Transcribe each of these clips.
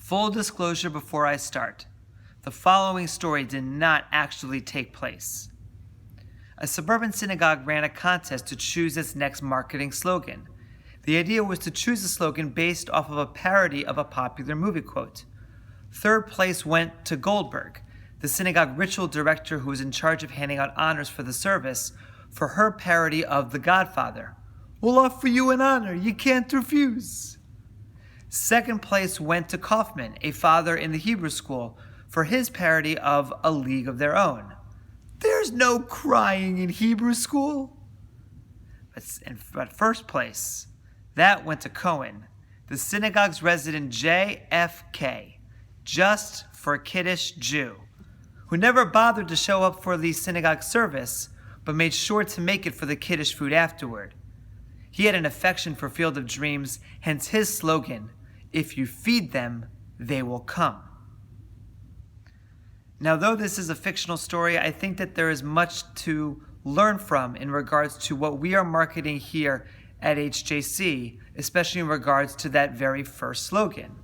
Full disclosure before I start. The following story did not actually take place. A suburban synagogue ran a contest to choose its next marketing slogan. The idea was to choose a slogan based off of a parody of a popular movie quote. Third place went to Goldberg, the synagogue ritual director who was in charge of handing out honors for the service, for her parody of The Godfather. "We'll offer you an honor you can't refuse." Second place went to Kaufman, a father in the Hebrew school, for his parody of A League of Their Own. "There's no crying in Hebrew school." But first place, that went to Cohen, the synagogue's resident JFK, just for Kiddush Jew, who never bothered to show up for the synagogue service, but made sure to make it for the Kiddush food afterward. He had an affection for Field of Dreams, hence his slogan, "If you feed them, they will come." Now, though this is a fictional story, I think that there is much to learn from in regards to what we are marketing here at HJC, especially in regards to that very first slogan.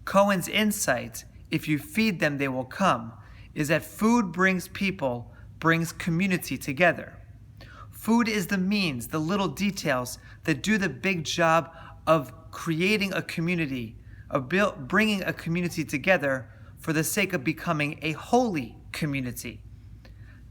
Cohen's insight, "If you feed them, they will come," is that food brings people, brings community together. Food is the means, the little details that do the big job of creating a community, of bringing a community together for the sake of becoming a holy community.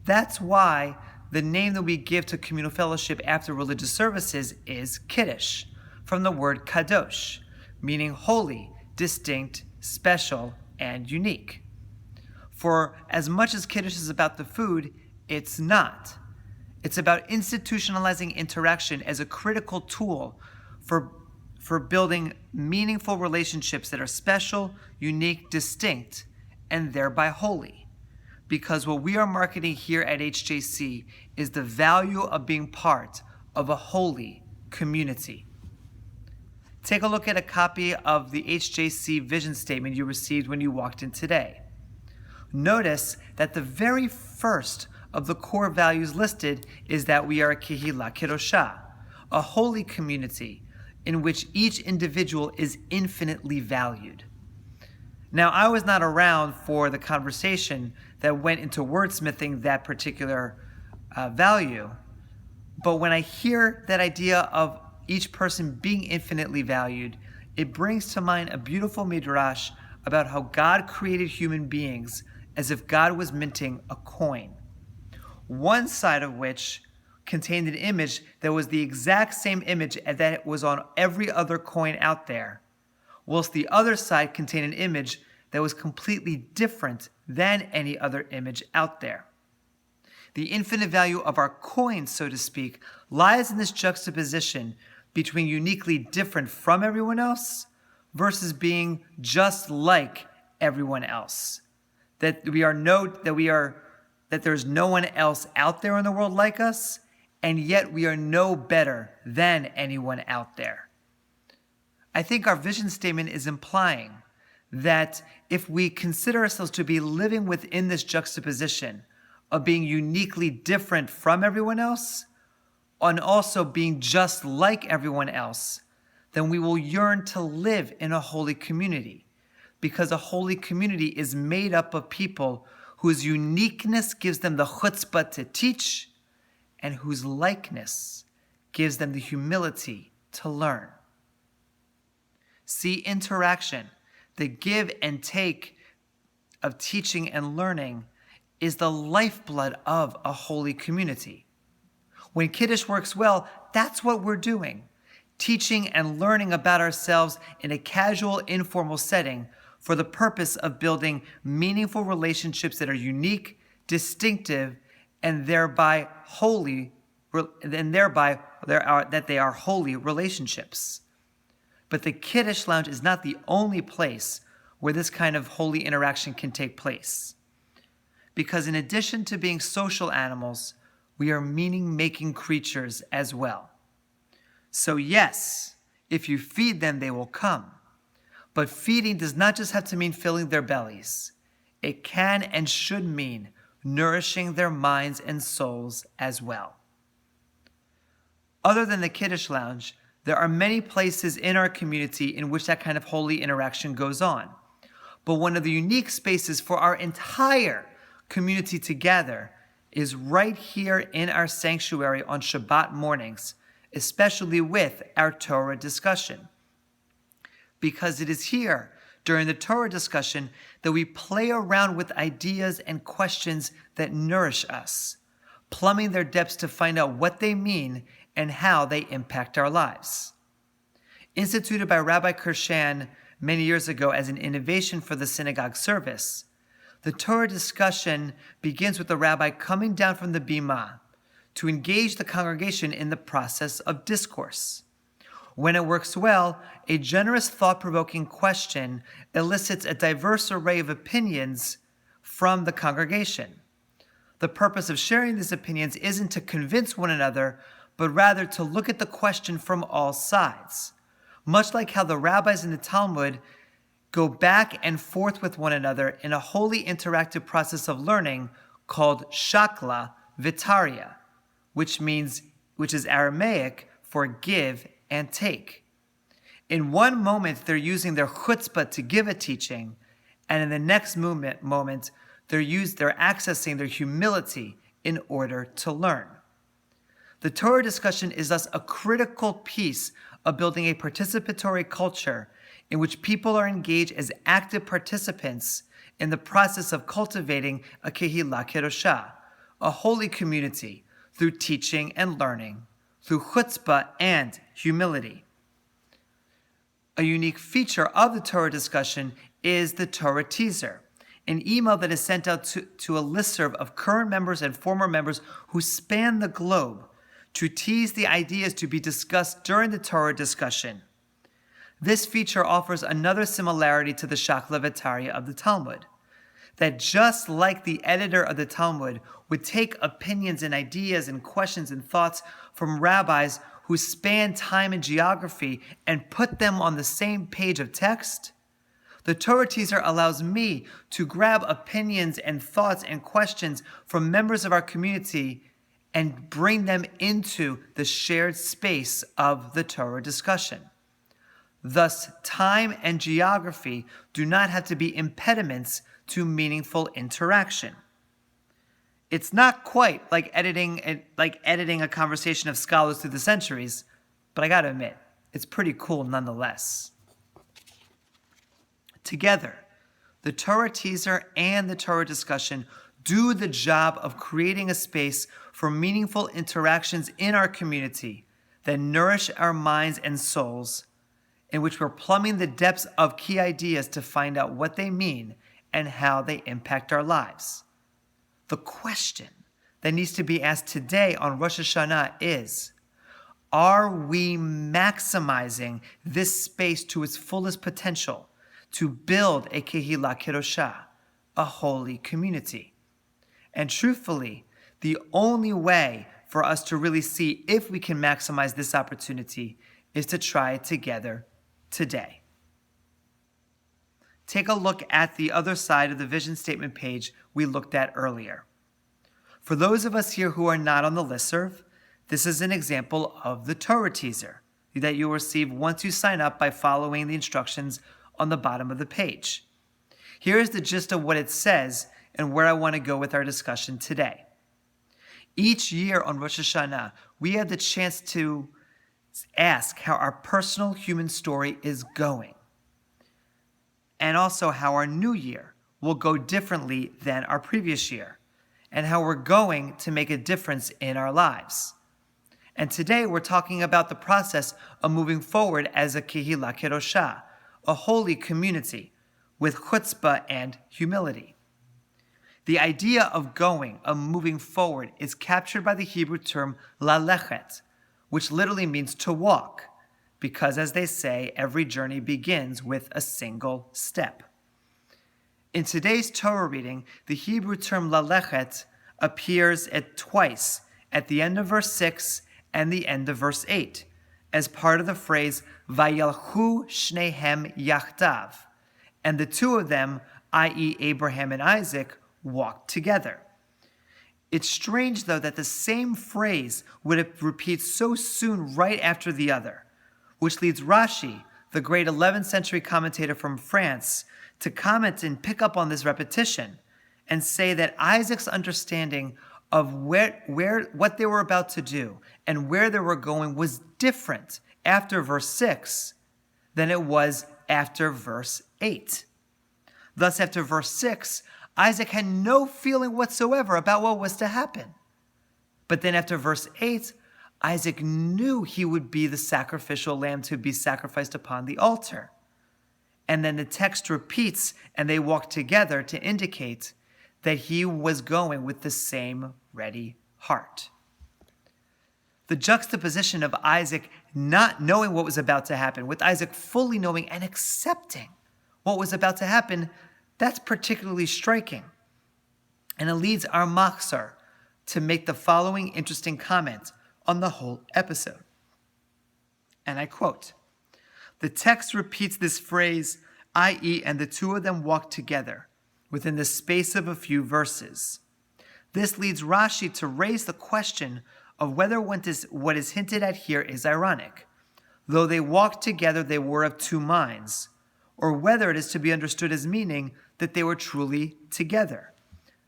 That's why the name that we give to communal fellowship after religious services is Kiddush, from the word kadosh, meaning holy, distinct, special, and unique. For as much as Kiddush is about the food, it's not. It's about institutionalizing interaction as a critical tool for building meaningful relationships that are special, unique, distinct, and thereby holy. Because what we are marketing here at HJC is the value of being part of a holy community. Take a look at a copy of the HJC vision statement you received when you walked in today. Notice that the very first of the core values listed is that we are a Kehillah Kedoshah, a holy community in which each individual is infinitely valued. Now, I was not around for the conversation that went into wordsmithing that particular value, but when I hear that idea of each person being infinitely valued, it brings to mind a beautiful midrash about how God created human beings as if God was minting a coin, one side of which contained an image that was the exact same image that was on every other coin out there, whilst the other side contained an image that was completely different than any other image out there. The infinite value of our coin, so to speak, lies in this juxtaposition between uniquely different from everyone else versus being just like everyone else. That there's no one else out there in the world like us, and yet we are no better than anyone out there. I think our vision statement is implying that if we consider ourselves to be living within this juxtaposition of being uniquely different from everyone else, and also being just like everyone else, then we will yearn to live in a holy community, because a holy community is made up of people whose uniqueness gives them the chutzpah to teach, and whose likeness gives them the humility to learn. See, interaction, the give and take of teaching and learning, is the lifeblood of a holy community. When Kiddush works well, that's what we're doing, teaching and learning about ourselves in a casual, informal setting for the purpose of building meaningful relationships that are unique, distinctive, and thereby holy, that they are holy relationships. But the Kiddush Lounge is not the only place where this kind of holy interaction can take place. Because in addition to being social animals, we are meaning-making creatures as well. So yes, if you feed them, they will come. But feeding does not just have to mean filling their bellies. It can and should mean nourishing their minds and souls as well. Other than the Kiddush Lounge, there are many places in our community in which that kind of holy interaction goes on. But one of the unique spaces for our entire community to gather is right here in our sanctuary on Shabbat mornings, especially with our Torah discussion. Because it is here, during the Torah discussion, that we play around with ideas and questions that nourish us, plumbing their depths to find out what they mean and how they impact our lives. Instituted by Rabbi Kirshan many years ago as an innovation for the synagogue service, the Torah discussion begins with the rabbi coming down from the bima to engage the congregation in the process of discourse. When it works well, a generous, thought-provoking question elicits a diverse array of opinions from the congregation. The purpose of sharing these opinions isn't to convince one another, but rather to look at the question from all sides. Much like how the rabbis in the Talmud go back and forth with one another in a wholly interactive process of learning called shakla vitaria, which is Aramaic for give and take. In one moment, they're using their chutzpah to give a teaching, and in the next moment, they're accessing their humility in order to learn. The Torah discussion is thus a critical piece of building a participatory culture in which people are engaged as active participants in the process of cultivating a kehillah kedoshah, a holy community, through teaching and learning, through chutzpah and humility. A unique feature of the Torah discussion is the Torah teaser, an email that is sent out to a listserv of current members and former members who span the globe to tease the ideas to be discussed during the Torah discussion. This feature offers another similarity to the Shakla Vitaria of the Talmud, that just like the editor of the Talmud would take opinions and ideas and questions and thoughts from rabbis who span time and geography and put them on the same page of text, the Torah teaser allows me to grab opinions and thoughts and questions from members of our community and bring them into the shared space of the Torah discussion. Thus, time and geography do not have to be impediments to meaningful interaction. It's not quite like editing a conversation of scholars through the centuries, but I gotta admit, it's pretty cool nonetheless. Together, the Torah teaser and the Torah discussion do the job of creating a space for meaningful interactions in our community that nourish our minds and souls, in which we're plumbing the depths of key ideas to find out what they mean and how they impact our lives. The question that needs to be asked today on Rosh Hashanah is, are we maximizing this space to its fullest potential to build a kehillah kedoshah, a holy community? And truthfully, the only way for us to really see if we can maximize this opportunity is to try it together today. Take a look at the other side of the vision statement page we looked at earlier. For those of us here who are not on the listserv, this is an example of the Torah teaser that you'll receive once you sign up by following the instructions on the bottom of the page. Here is the gist of what it says and where I want to go with our discussion today. Each year on Rosh Hashanah, we have the chance to ask how our personal human story is going, and also how our new year will go differently than our previous year, and how we're going to make a difference in our lives. And today we're talking about the process of moving forward as a kehillah kedoshah, a holy community with chutzpah and humility. The idea of moving forward, is captured by the Hebrew term lalechet, which literally means to walk, because as they say, every journey begins with a single step. In today's Torah reading, the Hebrew term lalechet appears twice at the end of verse 6 and the end of verse 8, as part of the phrase vayalchu shnehem yachtav, and the two of them, i.e. Abraham and Isaac, walked together. It's strange, though, that the same phrase would repeat so soon right after the other, which leads Rashi, the great 11th century commentator from France, to comment and pick up on this repetition and say that Isaac's understanding of what they were about to do and where they were going was different after verse 6 than it was after verse 8. Thus, after verse 6, Isaac had no feeling whatsoever about what was to happen. But then after verse 8, Isaac knew he would be the sacrificial lamb to be sacrificed upon the altar. And then the text repeats, and they walk together to indicate that he was going with the same ready heart. The juxtaposition of Isaac not knowing what was about to happen, with Isaac fully knowing and accepting what was about to happen, that's particularly striking. And it leads our machzor to make the following interesting comment on the whole episode. And I quote, "The text repeats this phrase, i.e., and the two of them walked together, within the space of a few verses. This leads Rashi to raise the question of whether what is hinted at here is ironic. Though they walked together, they were of two minds, or whether it is to be understood as meaning that they were truly together.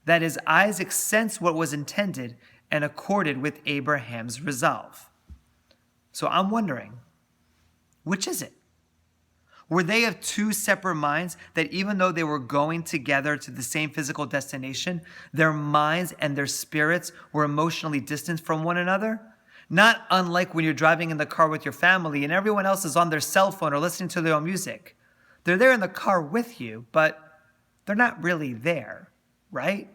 That is, Isaac sensed what was intended and accorded with Abraham's resolve." So I'm wondering, which is it? Were they of two separate minds that even though they were going together to the same physical destination, their minds and their spirits were emotionally distant from one another? Not unlike when you're driving in the car with your family and everyone else is on their cell phone or listening to their own music. They're there in the car with you, but they're not really there, right?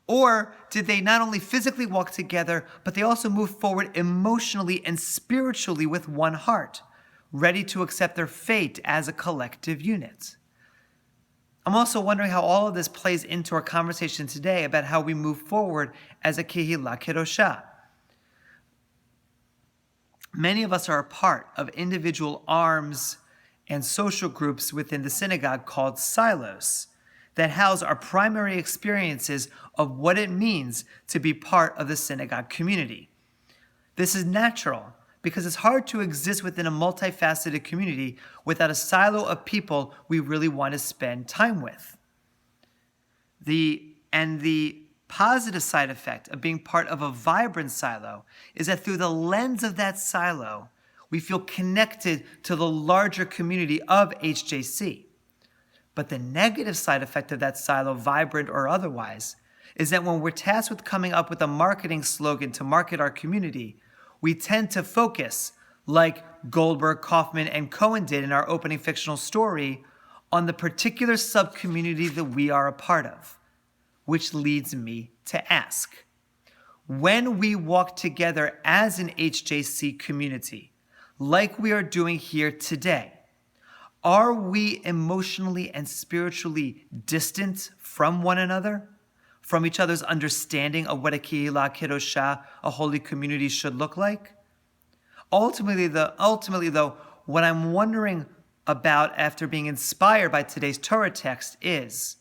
Or did they not only physically walk together, but they also moved forward emotionally and spiritually with one heart, ready to accept their fate as a collective unit? I'm also wondering how all of this plays into our conversation today about how we move forward as a Kehillah Kedoshah. Many of us are a part of individual arms and social groups within the synagogue called silos that house our primary experiences of what it means to be part of the synagogue community. This is natural because it's hard to exist within a multifaceted community without a silo of people we really want to spend time with. The positive side effect of being part of a vibrant silo is that through the lens of that silo, we feel connected to the larger community of HJC. But the negative side effect of that silo, vibrant or otherwise, is that when we're tasked with coming up with a marketing slogan to market our community, we tend to focus, like Goldberg, Kaufman, and Cohen did in our opening fictional story, on the particular sub-community that we are a part of. Which leads me to ask, when we walk together as an HJC community, like we are doing here today, are we emotionally and spiritually distant from one another? From each other's understanding of what a Kehillah Kedoshah, a holy community, should look like? Ultimately, though, what I'm wondering about after being inspired by today's Torah text is,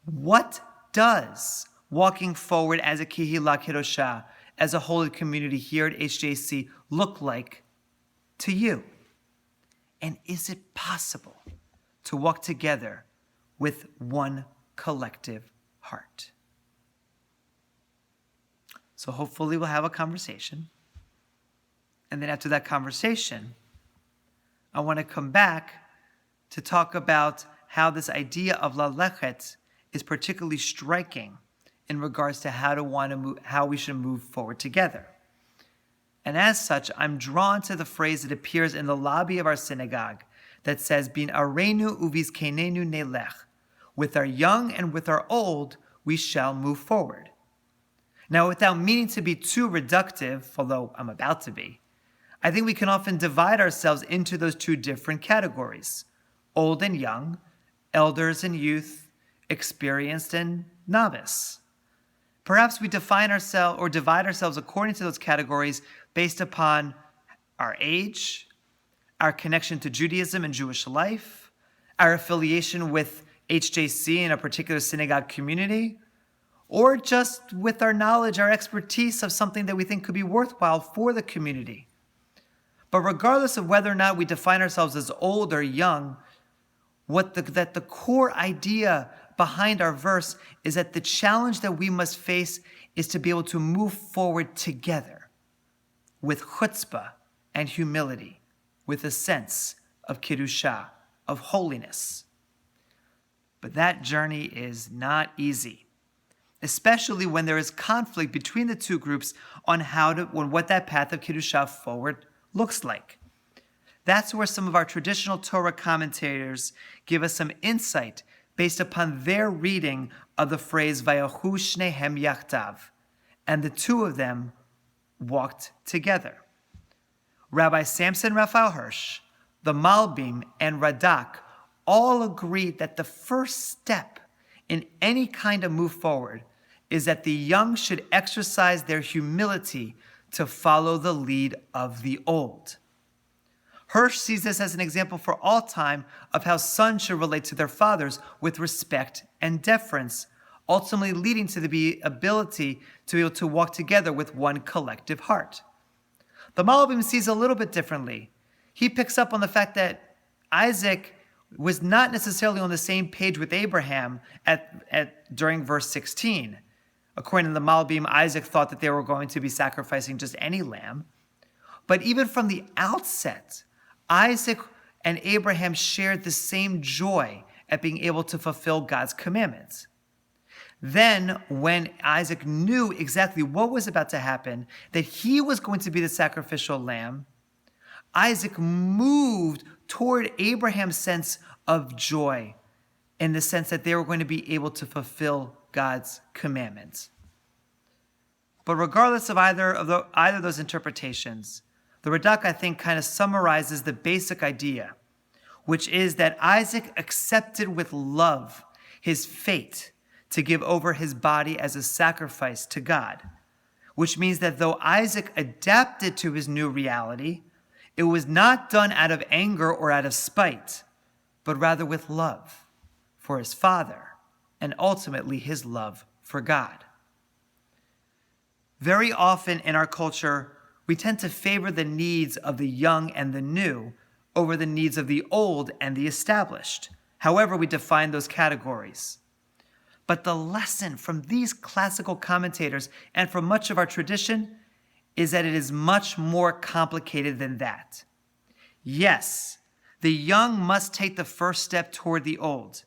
what does walking forward as a Kehillah Kedoshah, as a holy community here at HJC, look like to you? And is it possible to walk together with one collective heart? So hopefully we'll have a conversation. And then after that conversation, I want to come back to talk about how this idea of lalechet is particularly striking in regards to how we should move forward together. And as such, I'm drawn to the phrase that appears in the lobby of our synagogue that says, Bin arenu uvizkenenu nelech. With our young and with our old, we shall move forward. Now, without meaning to be too reductive, although I'm about to be, I think we can often divide ourselves into those two different categories: old and young, elders and youth, experienced and novice. Perhaps we divide ourselves according to those categories based upon our age, our connection to Judaism and Jewish life, our affiliation with HJC in a particular synagogue community, or just with our knowledge, our expertise of something that we think could be worthwhile for the community. But regardless of whether or not we define ourselves as old or young, that the core idea behind our verse is that the challenge that we must face is to be able to move forward together with chutzpah and humility, with a sense of kiddushah, of holiness. But that journey is not easy, especially when there is conflict between the two groups on what that path of kiddushah forward looks like. That's where some of our traditional Torah commentators give us some insight based upon their reading of the phrase Vayachu shnehem yachtav, and the two of them walked together. Rabbi Samson Raphael Hirsch, the Malbim, and Radak all agreed that the first step in any kind of move forward is that the young should exercise their humility to follow the lead of the old. Hirsch sees this as an example for all time of how sons should relate to their fathers with respect and deference, ultimately leading to the ability to be able to walk together with one collective heart. The Malbim sees a little bit differently. He picks up on the fact that Isaac was not necessarily on the same page with Abraham during verse 16. According to the Malbim, Isaac thought that they were going to be sacrificing just any lamb. But even from the outset, Isaac and Abraham shared the same joy at being able to fulfill God's commandments. Then, when Isaac knew exactly what was about to happen, that he was going to be the sacrificial lamb, Isaac moved toward Abraham's sense of joy in the sense that they were going to be able to fulfill God's commandments. But regardless of either of those interpretations, the Radak, I think, kind of summarizes the basic idea, which is that Isaac accepted with love his fate to give over his body as a sacrifice to God, which means that though Isaac adapted to his new reality, it was not done out of anger or out of spite, but rather with love for his father and ultimately his love for God. Very often in our culture, we tend to favor the needs of the young and the new over the needs of the old and the established, however we define those categories. But the lesson from these classical commentators and from much of our tradition is that it is much more complicated than that. Yes, the young must take the first step toward the old,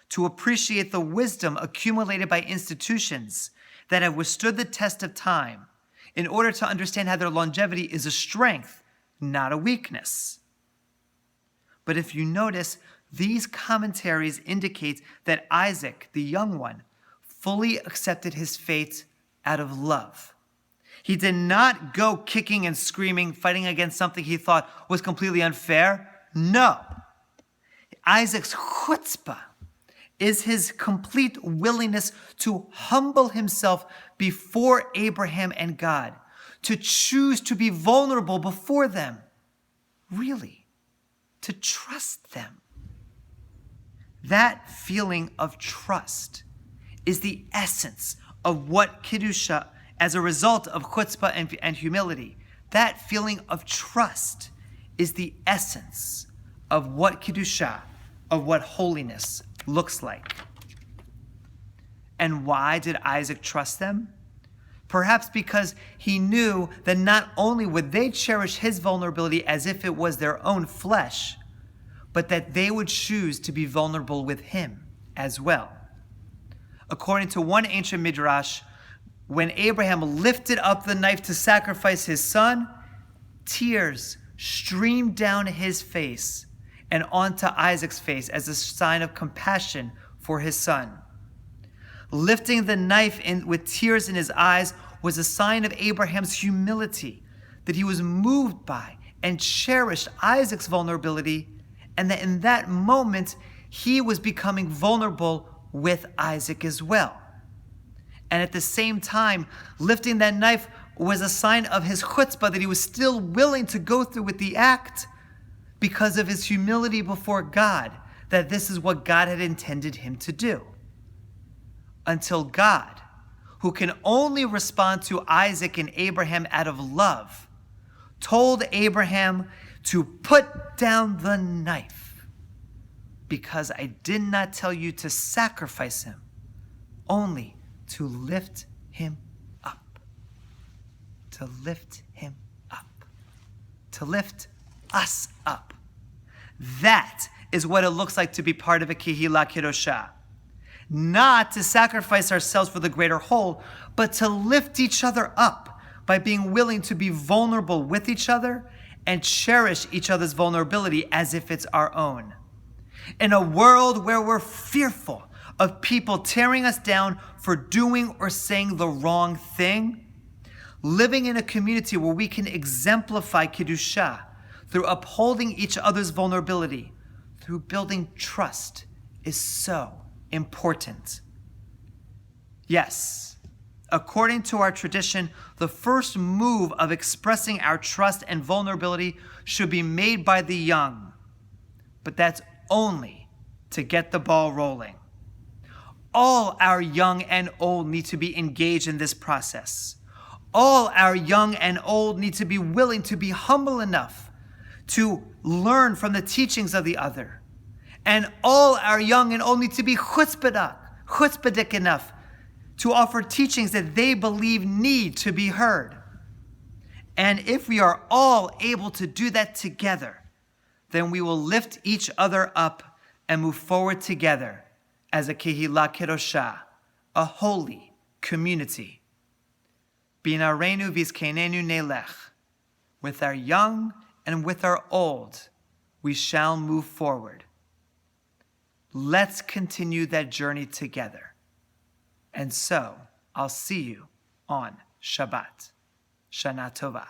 to appreciate the wisdom accumulated by institutions that have withstood the test of time, in order to understand how their longevity is a strength, not a weakness. But if you notice, these commentaries indicate that Isaac, the young one, fully accepted his fate out of love. He did not go kicking and screaming, fighting against something he thought was completely unfair. No. Isaac's chutzpah is his complete willingness to humble himself before Abraham and God, to choose to be vulnerable before them, really, to trust them. That feeling of trust is the essence of what Kiddusha, as a result of chutzpah and humility, that feeling of trust is the essence of what Kiddusha, of what holiness looks like. And why did Isaac trust them? Perhaps because he knew that not only would they cherish his vulnerability as if it was their own flesh, but that they would choose to be vulnerable with him as well. According to one ancient midrash, when Abraham lifted up the knife to sacrifice his son, tears streamed down his face and onto Isaac's face as a sign of compassion for his son. Lifting the knife with tears in his eyes was a sign of Abraham's humility, that he was moved by and cherished Isaac's vulnerability, and that in that moment, he was becoming vulnerable with Isaac as well. And at the same time, lifting that knife was a sign of his chutzpah, that he was still willing to go through with the act because of his humility before God, that this is what God had intended him to do. Until God, who can only respond to Isaac and Abraham out of love, told Abraham to put down the knife, because I did not tell you to sacrifice him, only to lift him up. To lift him up. To lift us up. That is what it looks like to be part of a Kehillah Kedoshah. Not to sacrifice ourselves for the greater whole, but to lift each other up by being willing to be vulnerable with each other and cherish each other's vulnerability as if it's our own. In a world where we're fearful of people tearing us down for doing or saying the wrong thing, living in a community where we can exemplify Kedusha through upholding each other's vulnerability, through building trust, is so important. Yes, according to our tradition, the first move of expressing our trust and vulnerability should be made by the young, but that's only to get the ball rolling. All our young and old need to be engaged in this process. All our young and old need to be willing to be humble enough to learn from the teachings of the other. And all our young and old need to be chutzpahdik enough to offer teachings that they believe need to be heard. And if we are all able to do that together, then we will lift each other up and move forward together as a Kehillah Kedoshah, a holy community. Binarenu vizkenenu nelech. With our young and with our old, we shall move forward. Let's continue that journey together. And so, I'll see you on Shabbat. Shana Tova.